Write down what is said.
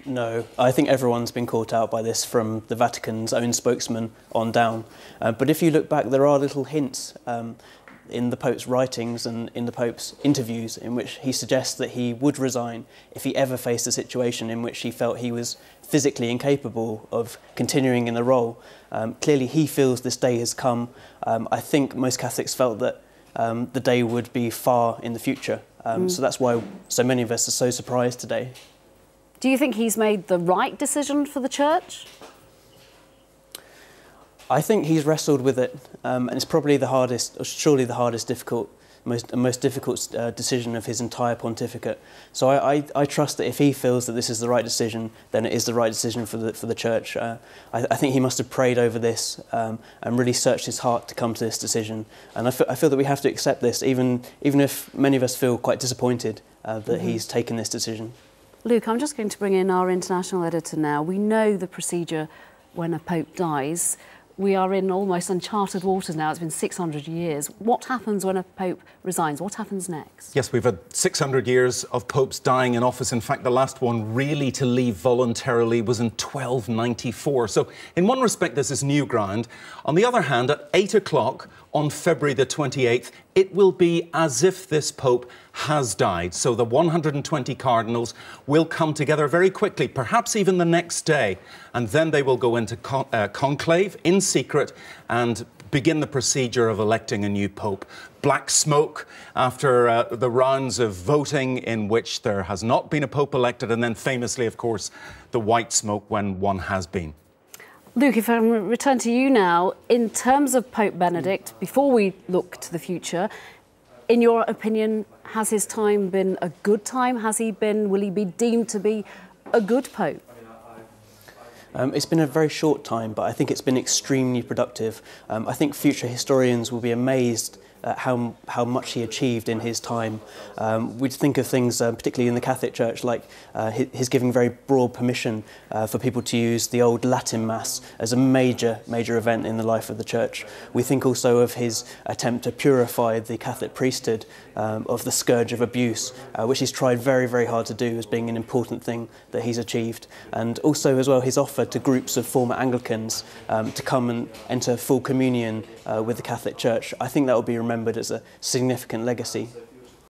No, I think everyone's been caught out by this from the Vatican's own spokesman on down. But if you look back, there are little hints in the Pope's writings and in the Pope's interviews in which he suggests that he would resign if he ever faced a situation in which he felt he was physically incapable of continuing in the role. Clearly he feels this day has come. I think most Catholics felt that the day would be far in the future. So that's why so many of us are so surprised today. Do you think he's made the right decision for the Church? I think he's wrestled with it, and it's probably the hardest, or surely the hardest, most difficult decision of his entire pontificate. So I trust that if he feels that this is the right decision, then it is the right decision for the Church. I think he must have prayed over this and really searched his heart to come to this decision. And I feel that we have to accept this, even if many of us feel quite disappointed that he's taken this decision. Luke, I'm just going to bring in our international editor now. We know the procedure when a pope dies. We are in almost uncharted waters now. It's been 600 years. What happens when a pope resigns? What happens next? Yes, we've had 600 years of popes dying in office. In fact, the last one really to leave voluntarily was in 1294. So in one respect, this is new ground. On the other hand, at 8 o'clock on February the 28th, it will be as if this pope has died. So the 120 cardinals will come together very quickly, perhaps even the next day, and then they will go into conclave in secret and begin the procedure of electing a new pope. Black smoke after the rounds of voting in which there has not been a pope elected, and then famously, of course, the white smoke when one has been. Luke, if I return to you now, in terms of Pope Benedict, before we look to the future, in your opinion, has his time been a good time? Will he be deemed to be a good pope? It's been a very short time, but I think it's been extremely productive. I think future historians will be amazed at how much he achieved in his time. We'd think of things, particularly in the Catholic Church, like his giving very broad permission for people to use the old Latin Mass as a major event in the life of the Church. We think also of his attempt to purify the Catholic priesthood of the scourge of abuse, which he's tried very hard to do as being an important thing that he's achieved. And also as well his offer to groups of former Anglicans to come and enter full communion with the Catholic Church. I think that will be remembered as a significant legacy.